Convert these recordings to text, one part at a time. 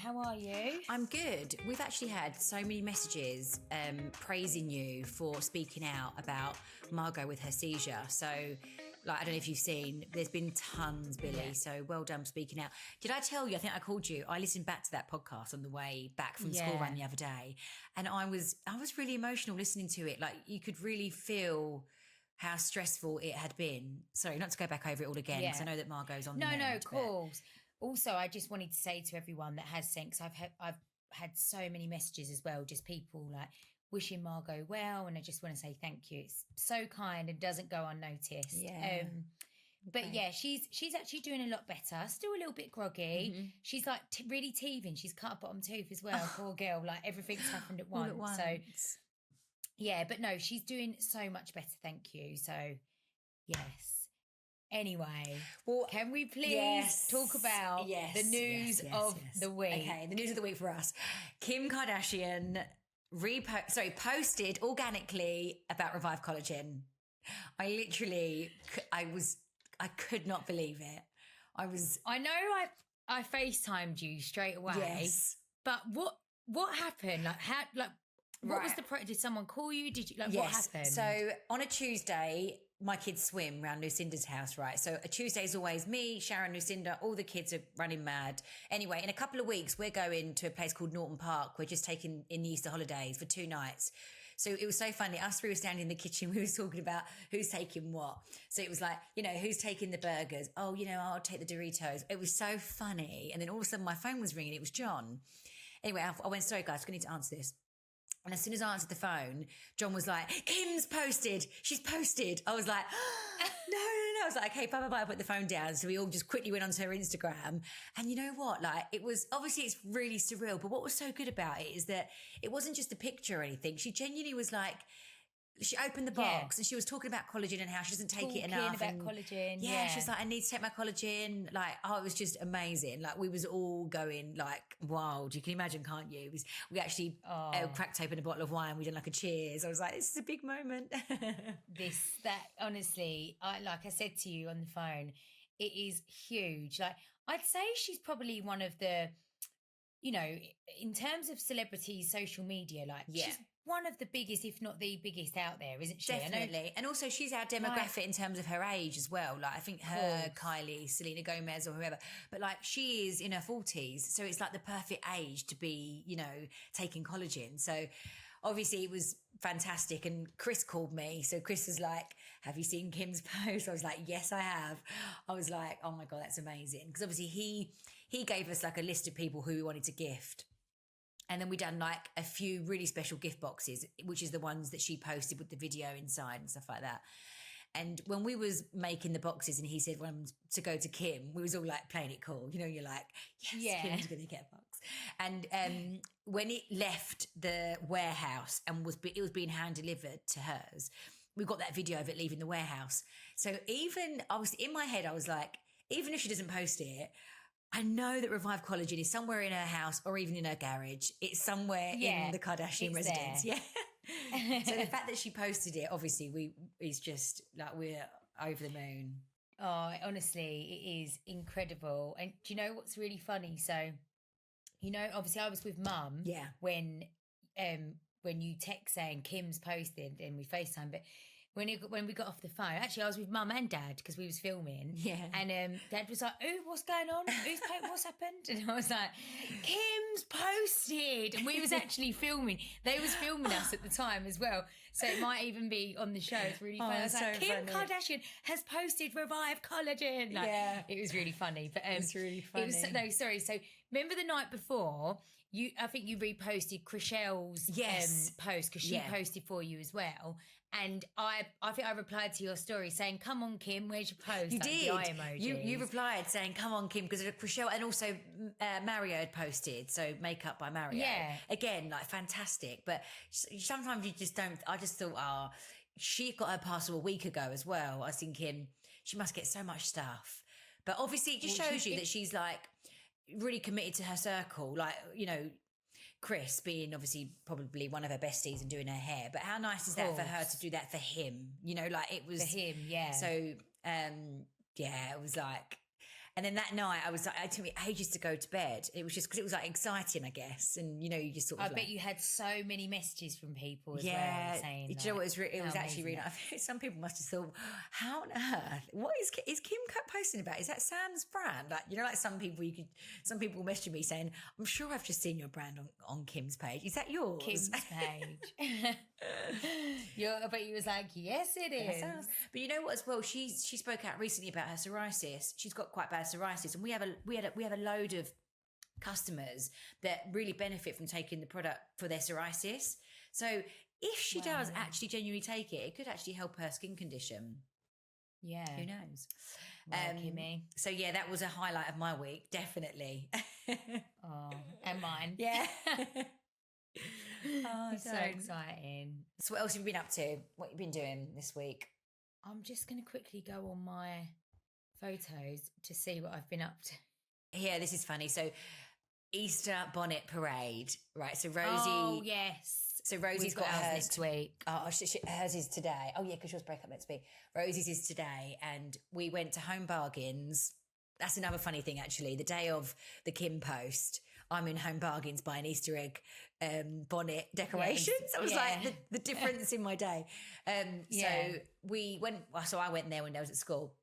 how are you? I'm good. We've actually had so many messages praising you for speaking out about Margot with her seizure. So, like, I don't know if you've seen, there's been tons, Billie. Yeah. So well done for speaking out. Did I tell you, I think I called you, I listened back to that podcast on the way back from school run the other day. And I was really emotional listening to it. Like, you could really feel how stressful it had been. Sorry, not to go back over it all again, because I know that Margot's on the mend. No, of course. Also, I just wanted to say to everyone that has sent, because I've had so many messages as well, just people like wishing Margot well, and I just want to say thank you. It's so kind and doesn't go unnoticed. Yeah. But yeah, she's actually doing a lot better. Still a little bit groggy. Mm-hmm. She's like really teething. She's cut a bottom tooth as well. Poor girl. Like everything's happened at once. So yeah, but no, she's doing so much better. Thank you. So yes. Anyway, well, can we please talk about the news of the week? Okay, the news of the week for us. Kim Kardashian posted organically about Revive Collagen. I could not believe it. I know I FaceTimed you straight away. Yes. But what happened? What was the did someone call you? Did you what happened? So on a Tuesday, my kids swim around Lucinda's house, right? So a Tuesday is always me, Sharon, Lucinda, all the kids are running mad. Anyway, in a couple of weeks, we're going to a place called Norton Park. We're just taking in the Easter holidays for 2 nights. So it was so funny. Us three were standing in the kitchen. We were talking about who's taking what. So it was like, who's taking the burgers? Oh, I'll take the Doritos. It was so funny. And then all of a sudden my phone was ringing. It was John. Anyway, I went, sorry guys, I need to answer this. And as soon as I answered the phone, John was like, Kim's posted. She's posted. I was like, no. I was like, okay, bye. I put the phone down. So we all just quickly went onto her Instagram. And you know what? Like, it was, obviously it's really surreal. But what was so good about it is that it wasn't just a picture or anything. She genuinely was like, she opened the box and she was talking about collagen and how she doesn't take it enough. Collagen. Yeah, she was like, I need to take my collagen. Like, it was just amazing. Like, we was all going like wild. You can imagine, can't you? We actually cracked open a bottle of wine. We did like a cheers. I was like, this is a big moment. Honestly, like I said to you on the phone, it is huge. Like, I'd say she's probably one of the, in terms of celebrities, social media, she's one of the biggest, if not the biggest out there, isn't she? Definitely. And also she's our demographic in terms of her age as well. Like, I think her, Kylie, Selena Gomez or whoever, but like she is in her 40s. So it's like the perfect age to be, taking collagen. So obviously it was fantastic. And Chris called me. So Chris was like, have you seen Kim's post? I was like, yes, I have. I was like, oh my God, that's amazing. Because obviously he gave us like a list of people who we wanted to gift. And then we done like a few really special gift boxes, which is the ones that she posted with the video inside and stuff like that. And when we was making the boxes and he said one to go to Kim, we was all like playing it cool. You're like, yes, Kim's going to get a box. And when it left the warehouse and it was being hand delivered to hers, we got that video of it leaving the warehouse. So in my head, I was like, even if she doesn't post it, I know that Revive Collagen is somewhere in her house or even in her garage. It's somewhere in the Kardashian residence. There. Yeah. So the fact that she posted it, obviously, is just like we're over the moon. Oh, honestly, it is incredible. And do you know what's really funny? So, obviously, I was with Mum. Yeah. When you text saying Kim's posted and we FaceTime, but when we got off the phone, actually I was with Mum and Dad because we was filming. Yeah. And Dad was like, "Oh, what's going on? What's happened?" And I was like, "Kim's posted." And we was actually filming. They was filming us at the time as well. So it might even be on the show. It's really funny. I was like, Kim Kardashian has posted Revive Collagen. It was really funny. But it's really funny. So remember the night before, I think you reposted Chriselle's post because she posted for you as well. And I think I replied to your story saying, "Come on, Kim, where's your post?" You like did. The eye emojis. You replied saying, "Come on, Kim," because Chriselle and also Mario had posted. So Makeup by Mario. Yeah. Again, like fantastic. But sometimes you just don't. I just thought, she got her parcel a week ago as well. I was thinking she must get so much stuff. But obviously, it just shows you that she's like really committed to her circle. Like, Chris being obviously probably one of her besties and doing her hair, but how nice is that for her to do that for him? Like it was for him, yeah. So, it was like, And then that night, it took me ages to go to bed. It was just because it was like exciting, I guess. And, you just sort of I bet you had so many messages from people as well saying, do you know what, it was actually really, I think some people must have thought, how on earth, what is Kim posting about? Is that Sam's brand? Like, like some people messaging me saying, I'm sure I've just seen your brand on Kim's page. Is that yours? Kim's page. I bet you was like, yes, it is. Yes. But you know what as well? She spoke out recently about her psoriasis. She's got quite bad psoriasis, and we have a load of customers that really benefit from taking the product for their psoriasis. So if she does actually genuinely take it, it could actually help her skin condition. Yeah. Who knows? Kimmy. So yeah, that was a highlight of my week, definitely. And mine. Yeah. So exciting. So what else have you been up to? What have you been doing this week? I'm just going to quickly go on my photos to see what I've been up to. Yeah, this is funny. So Easter bonnet parade, right? So Rosie. Oh, yes. So Rosie's got hers next week. Oh, hers is today. Oh, yeah, because yours break up next week. Rosie's is today. And we went to Home Bargains. That's another funny thing, actually. The day of the Kim post, I'm in Home Bargains buying Easter egg bonnet decorations. Yes. I was like, the difference in my day. So we went, so I went there when I was at school.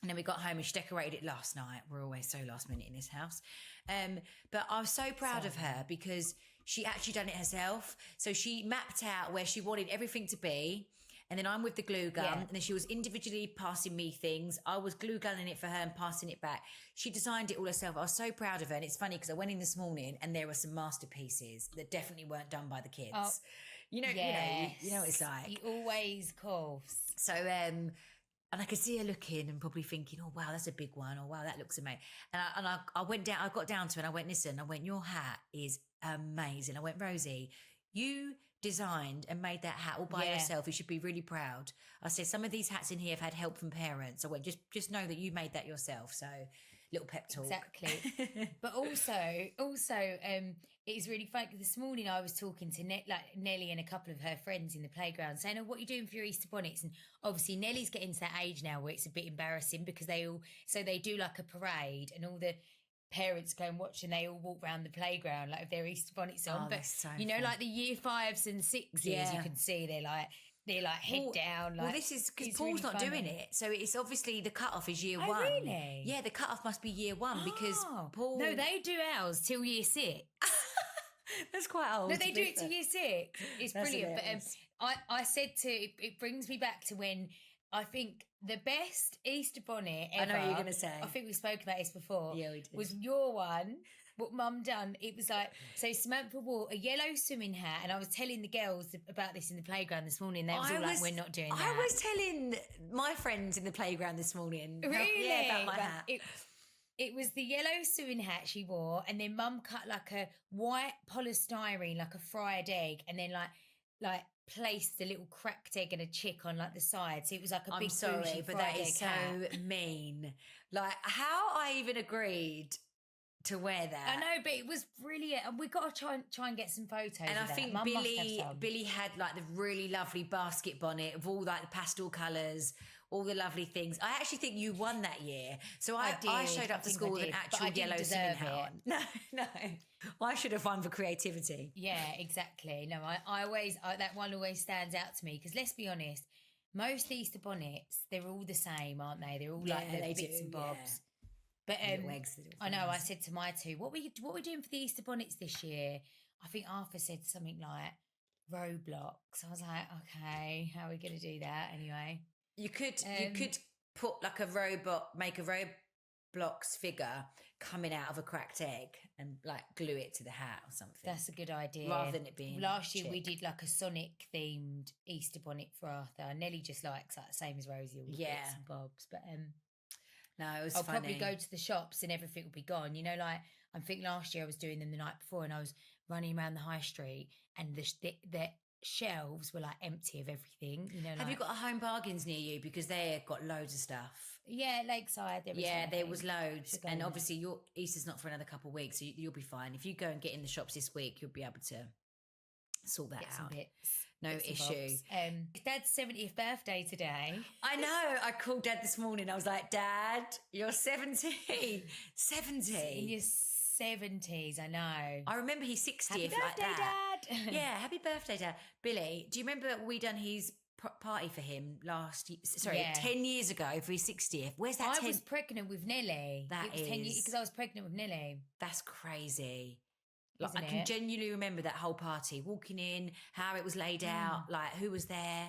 And then we got home and she decorated it last night. We're always so last minute in this house. But I was so proud of her because she actually done it herself. So she mapped out where she wanted everything to be. And then I'm with the glue gun. And then she was individually passing me things. I was glue gunning it for her and passing it back. She designed it all herself. I was so proud of her. And it's funny because I went in this morning and there were some masterpieces that definitely weren't done by the kids. Oh, you know what it's like. You always course. So, and I could see her looking and probably thinking, oh, wow, that's a big one. Or, wow, that looks amazing. And I went down, I got down to her and I went, listen, your hat is amazing. I went, Rosie, you designed and made that hat all by yourself. You should be really proud. I said, some of these hats in here have had help from parents. I went, just know that you made that yourself. So, little pep talk. Exactly. But also, it's really funny. This morning I was talking to Nellie and a couple of her friends in the playground saying, what are you doing for your Easter bonnets? And obviously Nellie's getting to that age now where it's a bit embarrassing because they do like a parade and all the parents go and watch and they all walk around the playground like if their Easter bonnets on. But so fun. Like the year 5s and 6s, you can see they're like head down. Like, this is because Paul's really not doing it. So it's obviously the cut-off is year 1. Really? Yeah, the cut-off must be year 1 because Paul... No, they do ours till year 6. That's quite old. No, they do it till year 6. It's brilliant. But I said it brings me back to when I think the best Easter bonnet ever... I know what you're going to say. I think we spoke about this before. Yeah, we did. Was your one... What Mum done, it was like, so Samantha wore a yellow swimming hat, and I was telling the girls about this in the playground this morning. They was all like, we're not doing that. I was telling my friends in the playground this morning. Really? About my hat. It was the yellow swimming hat she wore, and then Mum cut like a white polystyrene, like a fried egg, and then like placed a little cracked egg and a chick on like the side. So it was like a big bougie but fried that is so hat. mean. Like how I even agreed to wear that. I know, but it was brilliant, and we got to try and get some photos. And I think Billie had like the really lovely basket bonnet of all like the pastel colours, all the lovely things. I actually think you won that year. So I showed up to school with an actual yellow swimming hat on. No. I should have won for creativity. Yeah, exactly. No, I always that one always stands out to me because let's be honest, most Easter bonnets they're all the same, aren't they? They're all like the bits and bobs. Yeah. But I know I said to my two, what we doing for the Easter bonnets this year? I think Arthur said something like Roblox. I was like, okay, how are we going to do that anyway? You could put like make a Roblox figure coming out of a cracked egg and like glue it to the hat or something. That's a good idea. Rather than it being last year we did like a Sonic themed Easter bonnet for Arthur. Nelly just likes that, same as Rosie, all the bits and bobs. But no, it was I'll funny. probably go to the shops and everything will be gone. You know, like I think last year I was doing them the night before and I was running around the high street and the shelves were like empty of everything. You know, have you got a Home Bargains near you? Because they've got loads of stuff. Yeah, Lakeside. There was loads. And obviously your Easter's not for another couple of weeks, so you'll be fine. If you go and get in the shops this week, you'll be able to sort that out. Some bits. No issue. Dad's 70th birthday today. I know. I called Dad this morning. I was like, Dad, you're 70. 70. In your 70s, I know. I remember he's 60th Happy birthday, like that. Dad. Yeah, happy birthday, Dad. Billie, do you remember we done his party for him 10 years ago for his 60th? Where's that? I was pregnant with Nelly. That it was 10 years because I was pregnant with Nelly. That's crazy. Like, I can genuinely remember that whole party, walking in, how it was laid out, like who was there.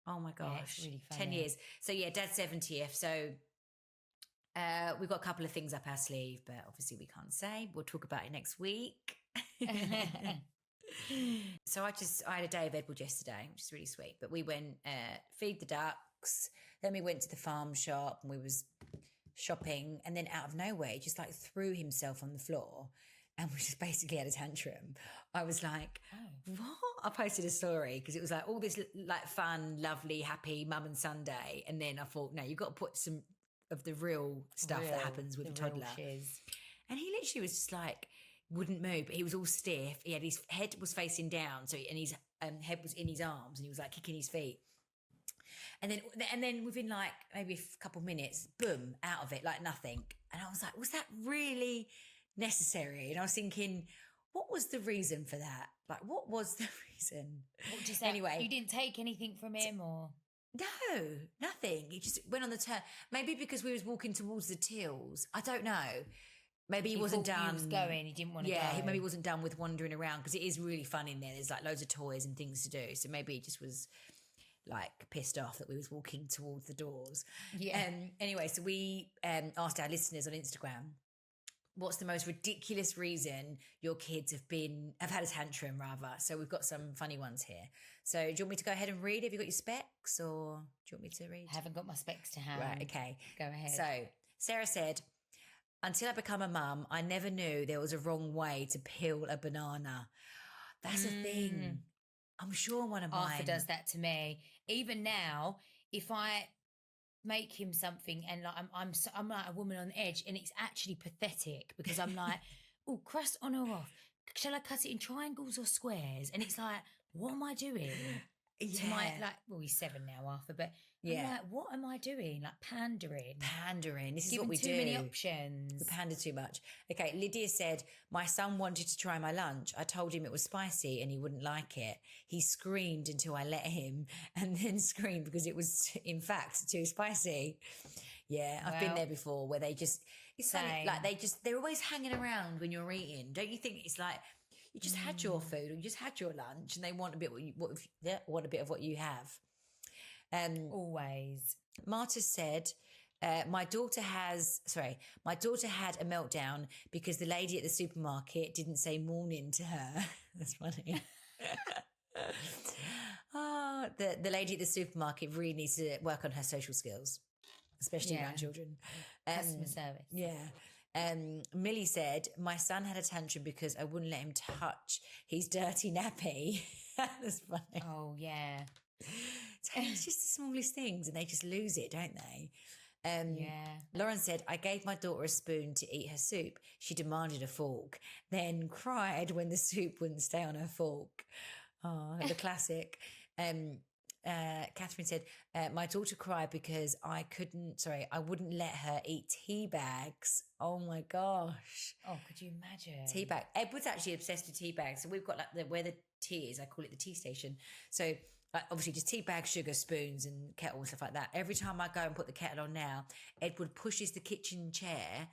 Oh my gosh. Yeah, it's really funny. 10 years. So yeah, Dad's 70th. So we've got a couple of things up our sleeve, but obviously we can't say. We'll talk about it next week. So I had a day of Edward yesterday, which is really sweet. But we went feed the ducks. Then we went to the farm shop and we was shopping. And then out of nowhere, he just like threw himself on the floor and we just basically had a tantrum. I was like, what? I posted a story because it was like all this like fun, lovely, happy mum and son day. And then I thought, no, you've got to put some of the real stuff that happens with a toddler. And he literally was just like, wouldn't move, but he was all stiff. He had his head was facing down, and his head was in his arms, and he was like kicking his feet. And then within like maybe a couple of minutes, boom, out of it like nothing. And I was like, was that really necessary? And I was thinking, what was the reason for that? Like, what was the reason? Anyway, you didn't take anything from him, or no, nothing. He just went on the turn. Maybe because we was walking towards the tills. I don't know. Maybe he wasn't done. He was going. He didn't want to go. Yeah, maybe he wasn't done with wandering around because it is really fun in there. There's like loads of toys and things to do. So maybe he just was like pissed off that we was walking towards the doors. Yeah. Anyway, so we asked our listeners on Instagram, what's the most ridiculous reason your kids have had a tantrum rather? So we've got some funny ones here. So do you want me to go ahead and read? Have you got your specs or do you want me to read? I haven't got my specs to hand. Right, okay. Go ahead. So Sarah said, until I become a mum, I never knew there was a wrong way to peel a banana. That's a thing. I'm sure one of mine. Arthur does that to me. Even now, if I make him something and like I'm like a woman on edge, and it's actually pathetic because I'm like, oh, crust on or off? Shall I cut it in triangles or squares? And it's like, what am I doing? To my he's 7 now, Arthur, but I'm like, what am I doing? Like pandering. This is what we do. Too many options. We pander too much. Okay, Lydia said, my son wanted to try my lunch. I told him it was spicy and he wouldn't like it. He screamed until I let him and then screamed because it was, in fact, too spicy. Yeah, I've been there before where they just, it's funny, like they're always hanging around when you're eating. Don't you think it's like, you just had your food or you just had your lunch and they want a bit want a bit of what you have. Always. Marta said, my daughter had a meltdown because the lady at the supermarket didn't say morning to her. That's funny. The lady at the supermarket really needs to work on her social skills, especially around children. Customer service. Yeah. Millie said, my son had a tantrum because I wouldn't let him touch his dirty nappy. That's funny. Oh, yeah. It's just the smallest things and they just lose it, don't they? Yeah. Lauren said, I gave my daughter a spoon to eat her soup. She demanded a fork, then cried when the soup wouldn't stay on her fork. Oh, the classic. Catherine said, my daughter cried because I wouldn't let her eat tea bags. Oh my gosh. Oh, could you imagine? Tea bag. Edward's actually obsessed with tea bags. So we've got like where the tea is, I call it the tea station. So like obviously just tea bags, sugar, spoons and kettle and stuff like that. Every time I go and put the kettle on now, Edward pushes the kitchen chair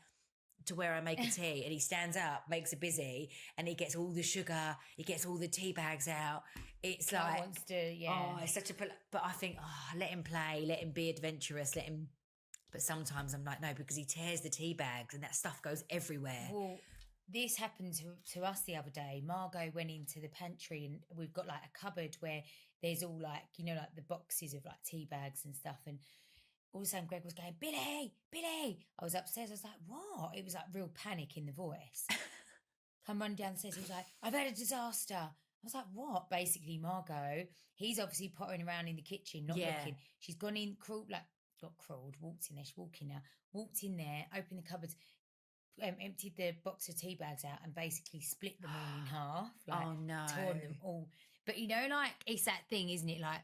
to where I make a tea and he stands up, makes it busy and he gets all the sugar, he gets all the tea bags out. It's like, wants to, it's such a, but I think, let him play, let him be adventurous, but sometimes I'm like, no, because he tears the tea bags and that stuff goes everywhere. Well, this happened to us the other day. Margot went into the pantry and we've got like a cupboard where there's all like, like the boxes of like tea bags and stuff. And all of a sudden Greg was going, Billie. I was upstairs. I was like, what? It was like real panic in the voice. Come running downstairs. He was like, I've had a disaster. I was like, what? Basically, Margot, he's obviously pottering around in the kitchen, not looking. She's gone in, walked in there. She's walking now. Walked in there, opened the cupboards, emptied the box of tea bags out and basically split them all in half. Oh, no. Torn them all. But you know, like it's that thing, isn't it? Like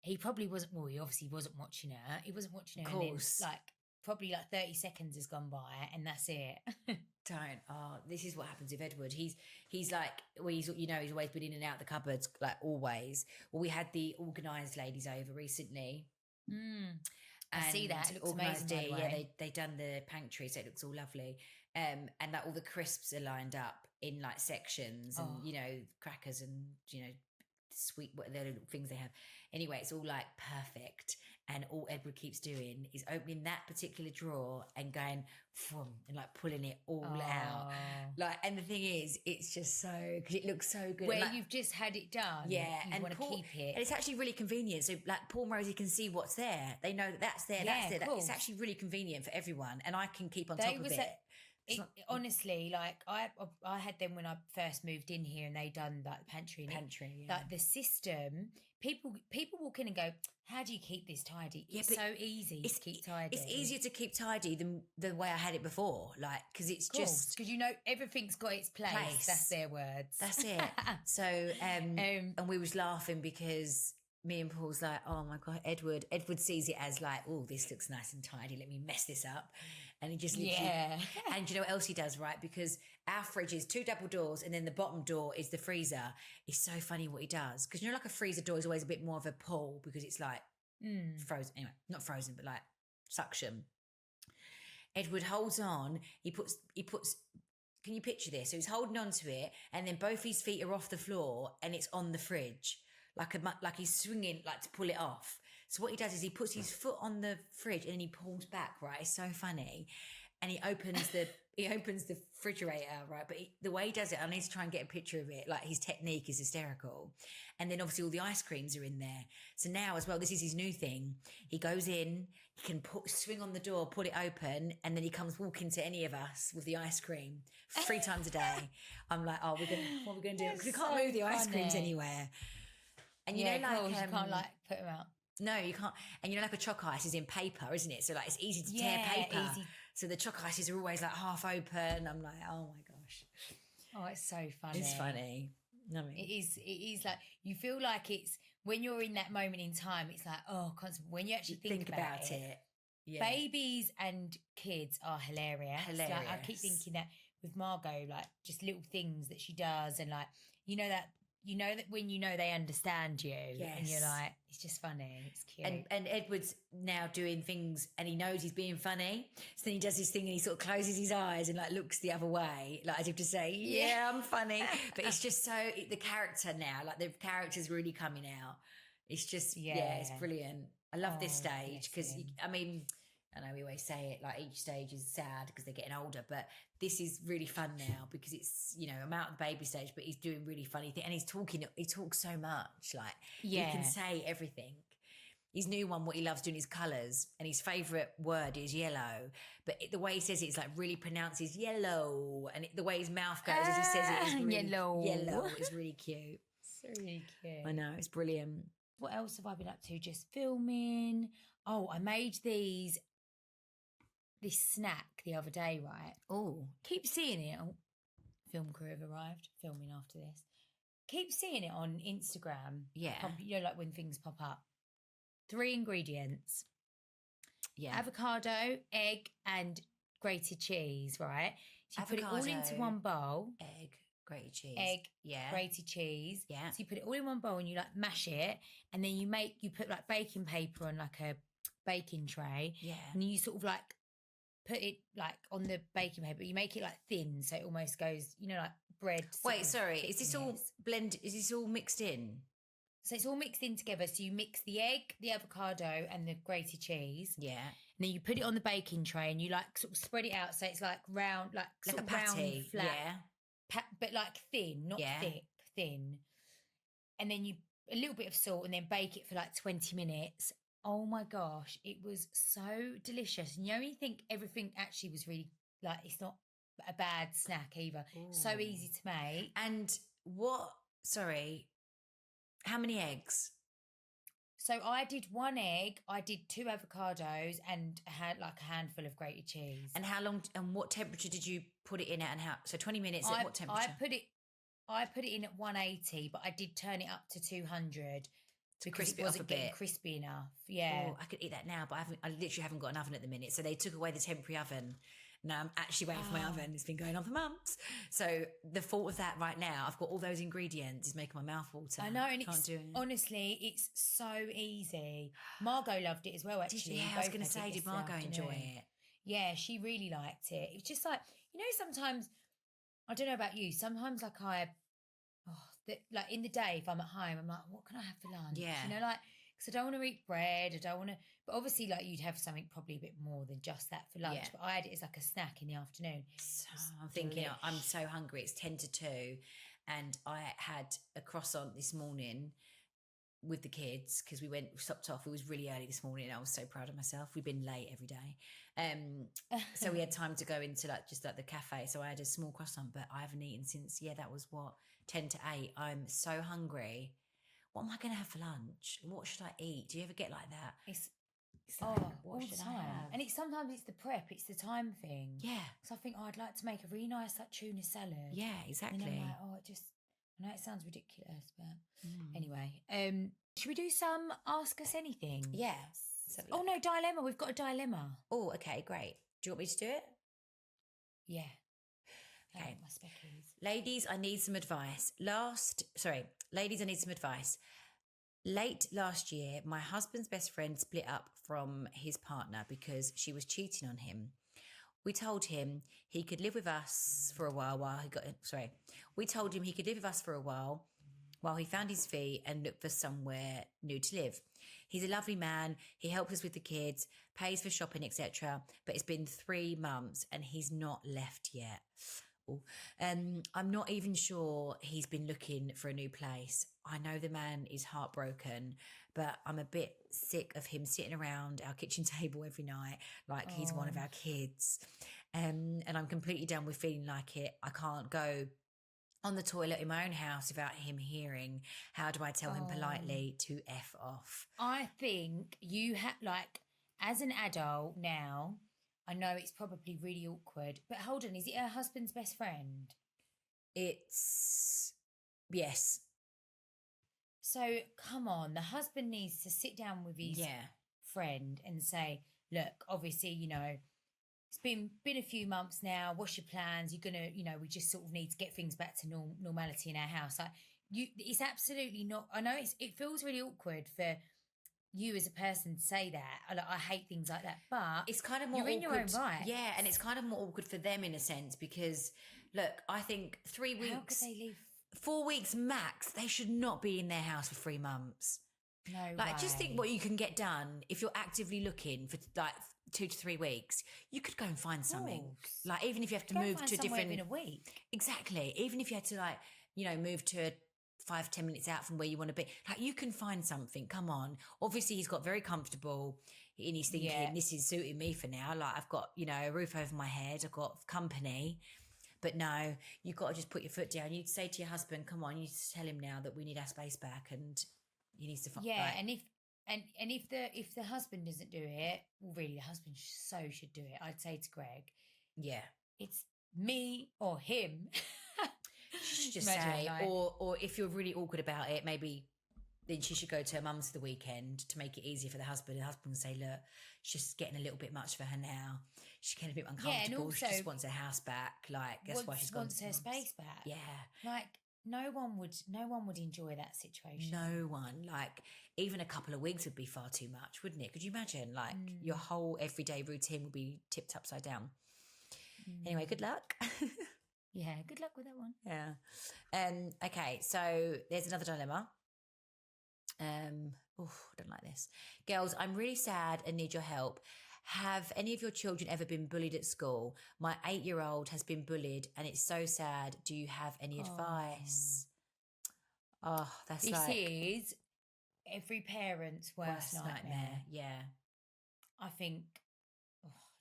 he probably wasn't. Well, he obviously wasn't watching her. He wasn't watching her. Of course. And then, like probably like 30 seconds has gone by, and that's it. Don't. Oh, this is what happens with Edward. He's like, well, he's he's always been in and out the cupboards, like always. Well, we had the organised ladies over recently. I see that. It looks amazing. By the way. They done the pantry, so it looks all lovely. And like all the crisps are lined up in like sections, and crackers and sweet what the little things they have. Anyway, it's all like perfect. And all Edward keeps doing is opening that particular drawer and going and like pulling it all out. Like, and the thing is, it's just so because it looks so good. Where like, you've just had it done, yeah, you want to keep it, and it's actually really convenient. So like Paul and Rosie can see what's there. They know that's there. Yeah, that's there. It's actually really convenient for everyone, and I can keep on top of it. Honestly, like I had them when I first moved in here, and they done like the pantry. Like the system, people walk in and go, "How do you keep this tidy?" Yeah, it's so easy to keep tidy. It's easier to keep tidy than the way I had it before. Like because it's just because everything's got its place. That's their words. That's it. So and we was laughing because me and Paul's like, oh my God, Edward sees it as like, oh, this looks nice and tidy. Let me mess this up. And he just literally, and you know what else he does, right? Because our fridge is 2 double doors and then the bottom door is the freezer. It's so funny what he does. Because like a freezer door is always a bit more of a pull because it's like frozen. Anyway, not frozen, but like suction. Edward holds on. He puts, can you picture this? So he's holding on to it and then both his feet are off the floor and it's on the fridge. Like he's swinging like to pull it off. So what he does is he puts his foot on the fridge and then he pulls back, right? It's so funny. And he opens the refrigerator, right? But the way he does it, I need to try and get a picture of it. Like his technique is hysterical. And then obviously all the ice creams are in there. So now as well, this is his new thing. He goes in, he can swing on the door, pull it open, and then he comes walking to any of us with the ice cream 3 times a day. I'm like, oh, what are we going to do? Because we can't move the ice creams anywhere. And you know, like, you can't like put them out. No, you can't. And like a choc ice is in paper, isn't it? So like it's easy to tear paper. Easy. So the choc ices are always like half open. I'm like, oh my gosh. Oh, it's so funny. It's funny. I mean, it is like you feel like it's when you're in that moment in time. It's like constant. When you actually think about it. Yeah. Babies and kids are hilarious. Like, I keep thinking that with Margot, like just little things that she does, and like that when they understand you, and you're like, it's just funny, it's cute. And Edward's now doing things, and he knows he's being funny, so then he does his thing, and he sort of closes his eyes and like looks the other way, like as if to say, "Yeah, I'm funny." But it's just the character now, like the character's really coming out. It's just it's brilliant. I love this stage because I mean. I know we always say it, like each stage is sad because they're getting older, but this is really fun now because it's, I'm out of the baby stage, but he's doing really funny things and he talks so much, like he can say everything. His new one, what he loves doing is colours, and his favourite word is yellow, but the way he says it is like really pronounces yellow, and the way his mouth goes as he says it is really yellow. It's really cute. It's really cute. I know, it's brilliant. What else have I been up to? Just filming. Oh, I made this snack the other day, right? Oh. Keep seeing it. Oh, film crew have arrived, filming after this. Keep seeing it on Instagram. Yeah. Like when things pop up. 3 ingredients. Yeah. Avocado, egg, and grated cheese, right? So you put it all into one bowl. Egg, grated cheese. Egg, yeah. grated cheese. Yeah. So you put it all in one bowl and you like mash it, and then you put like baking paper on like a baking tray. Yeah. And you sort of like put it like on the baking paper. You make it like thin, so it almost goes, like bread. Wait, sorry. Is this all blended? Is this all mixed in? So it's all mixed in together. So you mix the egg, the avocado, and the grated cheese. Yeah. And then you put it on the baking tray, and you like sort of spread it out, so it's like round, like a patty, round, flat, but like thin, not thick, thin. And then a little bit of salt, and then bake it for like 20 minutes. Oh my gosh, it was so delicious. And you think everything actually was really, like, it's not a bad snack either. Ooh. So easy to make. And how many eggs? So I did 1 egg, I did 2 avocados, and had like a handful of grated cheese. And how long, and what temperature did you put it in at, and how? So 20 minutes at what temperature? I put it in at 180, but I did turn it up to 200 because it wasn't getting crispy enough. Yeah. Oh, I could eat that now, but I literally haven't got an oven at the minute. So they took away the temporary oven. Now I'm actually waiting for my oven. It's been going on for months. So the thought of that right now, I've got all those ingredients, is making my mouth water. I know, and honestly, it's so easy. Margot loved it as well, actually. I was going to say, did Margot enjoy it? Yeah, she really liked it. It's just like, sometimes, I don't know about you, sometimes like like in the day, if I'm at home, I'm like, what can I have for lunch? Yeah. Because I don't want to eat bread. I don't want to, but obviously like you'd have something probably a bit more than just that for lunch. Yeah. But I had it as like a snack in the afternoon. So I'm thinking, I'm so hungry. It's 10 to 2 and I had a croissant this morning with the kids because we stopped off. It was really early this morning. I was so proud of myself. We've been late every day. So we had time to go into just the cafe. So I had a small croissant, but I haven't eaten since, that was 10 to 8. I'm so hungry. What am I going to have for lunch? What should I eat? Do you ever get like that? It's like, what should I have? And sometimes it's the prep, it's the time thing. Yeah. So I think, I'd like to make a really nice tuna salad. Yeah, exactly. And I'm like, I know it sounds ridiculous, but anyway. Should we do some Ask Us Anything? Yes. Oh no, dilemma. We've got a dilemma. Oh, okay, great. Do you want me to do it? Yeah. Okay. My speckies. Ladies, I need some advice. Ladies, I need some advice. Late last year, my husband's best friend split up from his partner because she was cheating on him. We told him he could live with us for a while We told him he could live with us for a while he found his feet and looked for somewhere new to live. He's a lovely man. He helps us with the kids, pays for shopping, etc. But it's been 3 months and he's not left yet. I'm not even sure he's been looking for a new place. I know the man is heartbroken, but I'm a bit sick of him sitting around our kitchen table every night like he's one of our kids. And I'm completely done with feeling like it. I can't go on the toilet in my own house without him hearing. How do I tell him politely to F off? I think you as an adult now, I know it's probably really awkward, but hold on, is it her husband's best friend? Yes. So come on, the husband needs to sit down with his friend and say, look, obviously, it's been a few months now. What's your plans? You're gonna, we just sort of need to get things back to normality in our house. It's absolutely not. I know it feels really awkward for you as a person to say that. I hate things like that, but it's kind of more you're awkward. In your own right. Yeah, and it's kind of more awkward for them in a sense because, look, I think 3 weeks. How could they leave? 4 weeks max. They should not be in their house for 3 months. No way. Just think what you can get done if you're actively looking for 2 to 3 weeks. You could go and find something. Even if you have to move to a different in a week. Exactly. Even if you had to move to 5-10 minutes out from where you want to be, you can find something. Come on. Obviously, he's got very comfortable and he's thinking, this is suiting me for now. I've got a roof over my head. I've got company. But no, you've got to just put your foot down. You say to your husband, come on, you need to tell him now that we need our space back and he needs to find. Yeah, and if the husband doesn't do it, well, really, the husband should do it. I'd say to Greg, yeah, it's me or him. Just say, or if you're really awkward about it, maybe then she should go to her mum's for the weekend to make it easier for the husband. The husband will say, look, it's just getting a little bit much for her now. She's getting a bit uncomfortable. Yeah, and also, she just wants her house back. That's why she's wants her space back. Yeah. No one would enjoy that situation. No one. Even a couple of weeks would be far too much, wouldn't it? Could you imagine? Your whole everyday routine would be tipped upside down. Anyway, good luck. Yeah, good luck with that one. Yeah. Okay, so there's another dilemma. I don't like this. Girls, I'm really sad and need your help. Have any of your children ever been bullied at school? My 8-year-old has been bullied and it's so sad. Do you have any advice? Oh, this is every parent's worst nightmare. Yeah. I think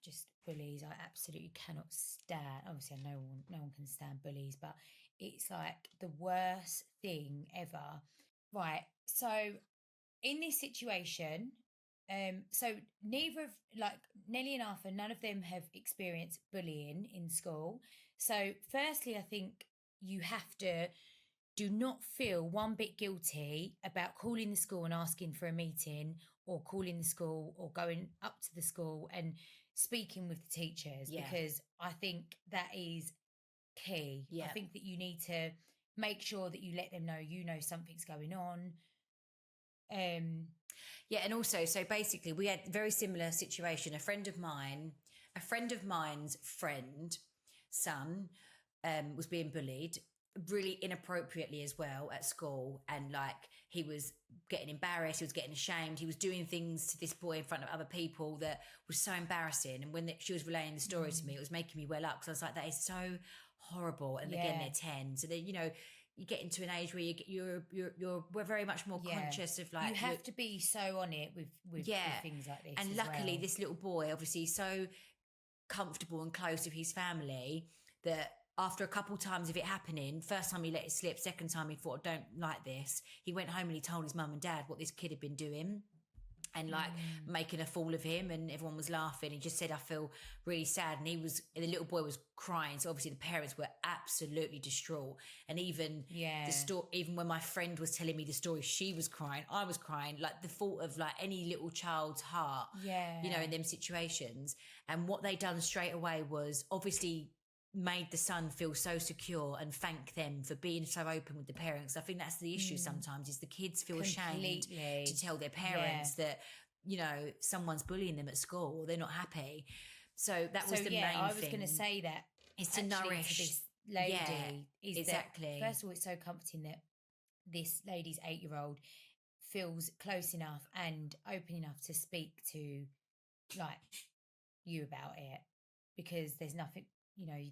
just bullies I absolutely cannot stand. Obviously no one can stand bullies, but it's the worst thing ever. Right, so in this situation, so neither of Nelly and Arthur, none of them have experienced bullying in school. So firstly, I think you have to do not feel one bit guilty about calling the school and asking for a meeting, or calling the school or going up to the school and speaking with the teachers, because I think that is key. I think that you need to make sure that you let them know, something's going on. And also, so basically we had a very similar situation. A friend of mine's friend, son, was being bullied really inappropriately as well at school, and like he was getting embarrassed, he was getting ashamed, he was doing things to this boy in front of other people that was so embarrassing. And when she was relaying the story to me, it was making me well up, because I was like, that is so horrible. And again, they're 10, so they, you get into an age where we're very much more conscious of, like, you have to be so on it with things like this. And luckily this little boy, obviously so comfortable and close with his family, that after a couple times of it happening, first time he let it slip, second time he thought, I don't like this. He went home and he told his mum and dad what this kid had been doing, and like making a fool of him, and everyone was laughing. He just said, I feel really sad. And the little boy was crying. So obviously the parents were absolutely distraught. And even even when my friend was telling me the story, she was crying, I was crying, like the thought of like any little child's heart, in them situations. And what they done straight away was obviously made the son feel so secure and thank them for being so open with the parents. I think that's the issue sometimes, is the kids feel ashamed to tell their parents that, someone's bullying them at school, or they're not happy. So that was the main thing. I was going to say that is to nourish to this lady. Is exactly. That, first of all, it's so comforting that this lady's 8-year-old feels close enough and open enough to speak to like you about it, because there's nothing that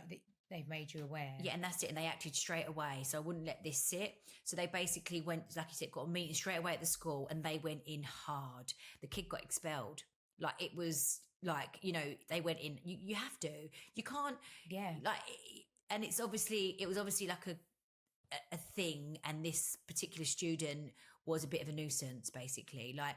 that they've made you aware. Yeah, and that's it. And they acted straight away. So I wouldn't let this sit. So they basically went, like you said, got a meeting straight away at the school, and they went in hard. The kid got expelled. Like, it was like, they went in. You have to. You can't. Yeah. Like, and it was obviously like a thing. And this particular student was a bit of a nuisance, basically. Like,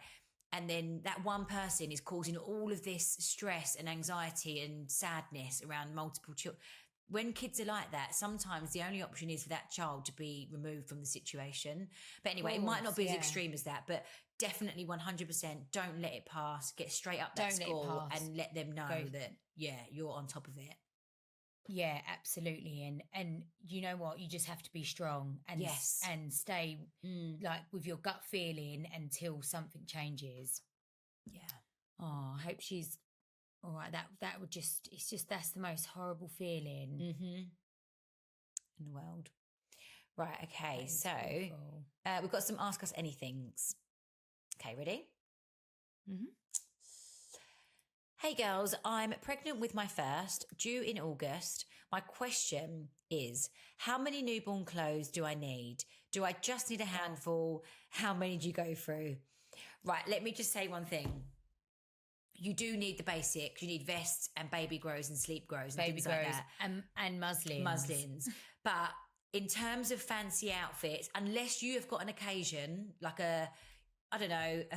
and then that one person is causing all of this stress and anxiety and sadness around multiple children. When kids are like that, sometimes the only option is for that child to be removed from the situation. But anyway, it might not be as extreme as that, but definitely 100% don't let it pass. Get straight up that school and let them know that, you're on top of it. Yeah, absolutely. And you know what? You just have to be strong and and stay like with your gut feeling until something changes. Yeah. Oh, I hope she's all right. That would that's the most horrible feeling in the world. Right. Okay. So we've got some Ask Us Anythings. Okay, ready? Mm-hmm. Hey girls, I'm pregnant with my first, due in August. My question is, how many newborn clothes do I need? Do I just need a handful? How many do you go through? Right, let me just say one thing. You do need the basics. You need vests and baby grows and sleep grows and things like that. And muslins. Muslins. But in terms of fancy outfits, unless you have got an occasion, like a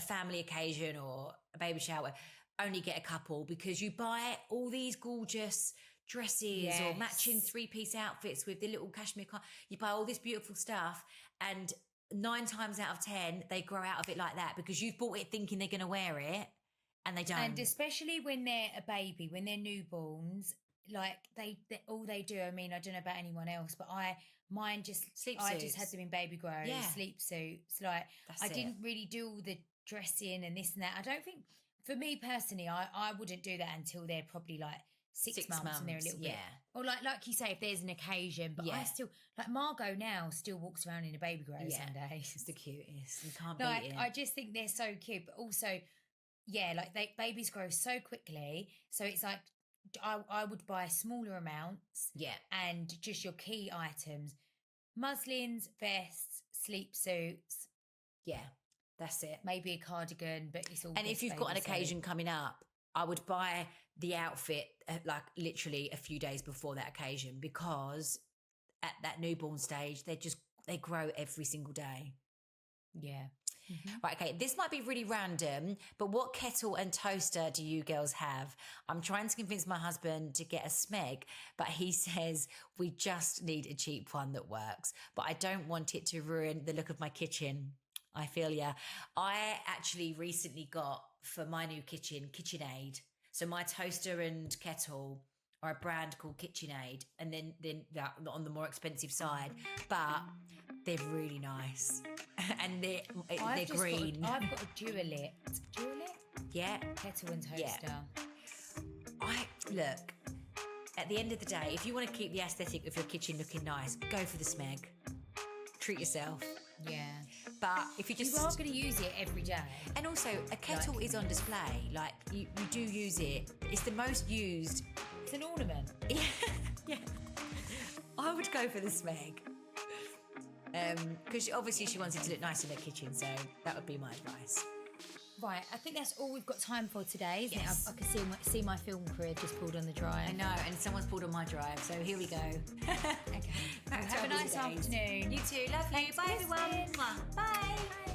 family occasion or a baby shower, only get a couple, because you buy all these gorgeous dresses or matching 3-piece outfits with the little cashmere you buy all this beautiful stuff, and 9 times out of 10 they grow out of it like that, because you've bought it thinking they're going to wear it and they don't. And especially when they're a baby, when they're newborns, like they all they do, I mean, I don't know about anyone else, but mine just sleep I suits. just had them in baby grows, sleep suits. Like I didn't really do all the dressing and this and that. I don't think, for me personally, I wouldn't do that until they're probably like 6 months and they're a little bit. Or like you say, if there's an occasion. But I still, like Margot now still walks around in a baby grow some days. It's the cutest. You can't like, beat it. I just think they're so cute. But also, like babies grow so quickly. So it's like, I would buy smaller amounts. Yeah. And just your key items. Muslins, vests, sleep suits. Yeah. That's it. Maybe a cardigan, but it's all. And if you've got an occasion coming up, I would buy the outfit like literally a few days before that occasion, because at that newborn stage, they grow every single day. Yeah. Right, okay, this might be really random, but what kettle and toaster do you girls have? I'm trying to convince my husband to get a Smeg, but he says we just need a cheap one that works. But I don't want it to ruin the look of my kitchen. I feel ya. I actually recently got, for my new kitchen, KitchenAid. So my toaster and kettle are a brand called KitchenAid, and then they're on the more expensive side, but they're really nice. And they're green. I've got a Dualit. Yeah. Kettle and toaster. Yeah. Look, at the end of the day, if you want to keep the aesthetic of your kitchen looking nice, go for the Smeg. Treat yourself. Yeah. But if you are going to use it every day. And also, a kettle is on display. Like, you do use it. It's the most used. It's an ornament. Yeah. Yeah. I would go for the Smeg. Because obviously she wanted to look nice in her kitchen, so that would be my advice. Right, I think that's all we've got time for today, isn't Yes. it? I can see my film career just pulled on the drive. I know, and someone's pulled on my drive, so here we go. Okay. Have a nice afternoon. You too. Love you. Thanks Bye, for everyone. listening. Bye.